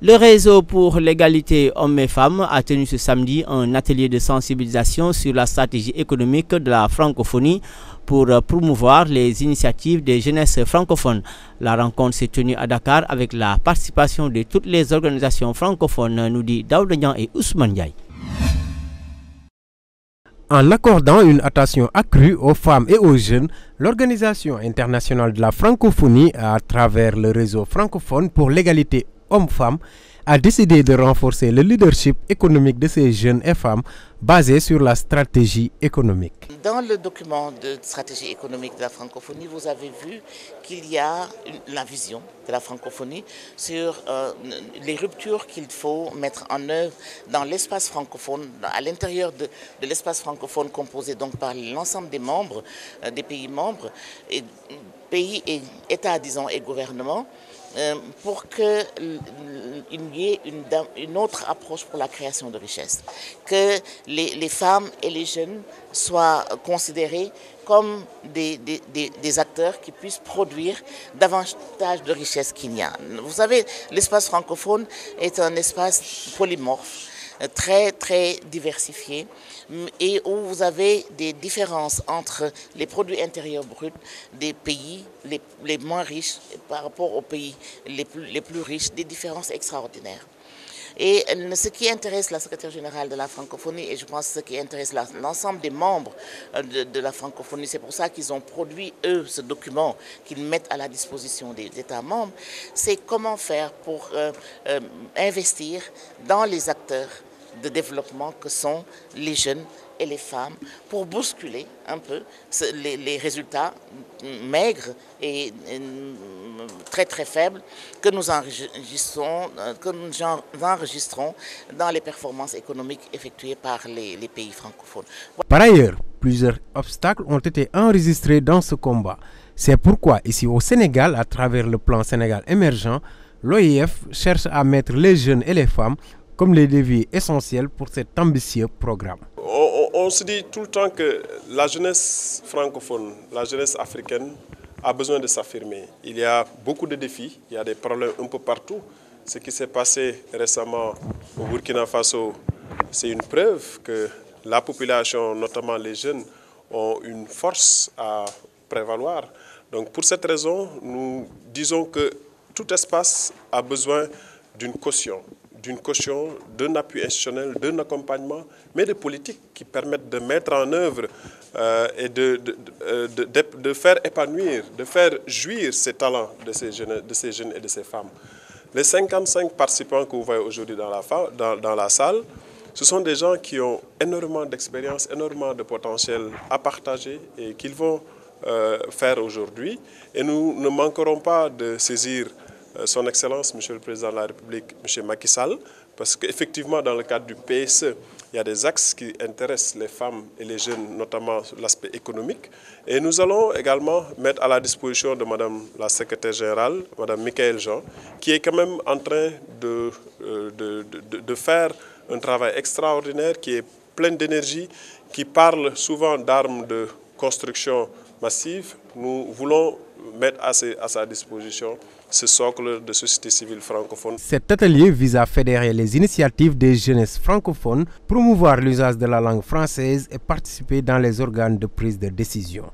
Le réseau pour l'égalité hommes et femmes a tenu ce samedi un atelier de sensibilisation sur la stratégie économique de la francophonie pour promouvoir les initiatives des jeunesses francophones. La rencontre s'est tenue à Dakar avec la participation de toutes les organisations francophones, nous dit Daouda Niang et Ousmane Ndiaye. En accordant une attention accrue aux femmes et aux jeunes, l'Organisation internationale de la francophonie, à travers le réseau francophone pour l'égalité hommes-femmes, a décidé de renforcer le leadership économique de ces jeunes et femmes basé sur la stratégie économique. Dans le document de stratégie économique de la francophonie, vous avez vu qu'il y a la vision de la francophonie sur les ruptures qu'il faut mettre en œuvre dans l'espace francophone, à l'intérieur de l'espace francophone composé donc par l'ensemble des membres, des pays membres, pays et États, disons, et gouvernements, pour qu'il y ait une autre approche pour la création de richesses, que les femmes et les jeunes soient considérés comme des acteurs qui puissent produire davantage de richesses qu'il y a. Vous savez, l'espace francophone est un espace polymorphe, très très diversifié, et où vous avez des différences entre les produits intérieurs bruts des pays les moins riches par rapport aux pays les plus riches, des différences extraordinaires. Et ce qui intéresse la secrétaire générale de la francophonie, et je pense ce qui intéresse l'ensemble des membres de la francophonie, c'est pour ça qu'ils ont produit, eux, ce document qu'ils mettent à la disposition des États membres, c'est comment faire pour investir dans les acteurs de développement que sont les jeunes et les femmes, pour bousculer un peu les résultats maigres et très très faibles que nous enregistrons dans les performances économiques effectuées par les pays francophones. Par ailleurs, plusieurs obstacles ont été enregistrés dans ce combat. C'est pourquoi ici au Sénégal, à travers le plan Sénégal émergent, l'OIF cherche à mettre les jeunes et les femmes comme les leviers essentiels pour cet ambitieux programme. On se dit tout le temps que la jeunesse francophone, la jeunesse africaine a besoin de s'affirmer. Il y a beaucoup de défis, il y a des problèmes un peu partout. Ce qui s'est passé récemment au Burkina Faso, c'est une preuve que la population, notamment les jeunes, ont une force à prévaloir. Donc pour cette raison, nous disons que tout espace a besoin d'une caution, d'un appui institutionnel, d'un accompagnement, mais de politiques qui permettent de mettre en œuvre et de faire épanouir, de faire jouir ces talents de ces jeunes et de ces femmes. Les 55 participants que vous voyez aujourd'hui dans la salle, ce sont des gens qui ont énormément d'expérience, énormément de potentiel à partager et qu'ils vont faire aujourd'hui. Et nous ne manquerons pas de saisir Son Excellence, Monsieur le Président de la République, M. Macky Sall, parce qu'effectivement, dans le cadre du PSE, il y a des axes qui intéressent les femmes et les jeunes, notamment l'aspect économique. Et nous allons également mettre à la disposition de Madame la Secrétaire Générale, Madame Michaëlle Jean, qui est quand même en train de faire un travail extraordinaire, qui est plein d'énergie, qui parle souvent d'armes de construction massive. Nous voulons mettre à sa disposition ce socle de société civile francophone. Cet atelier vise à fédérer les initiatives des jeunesses francophones, promouvoir l'usage de la langue française et participer dans les organes de prise de décision.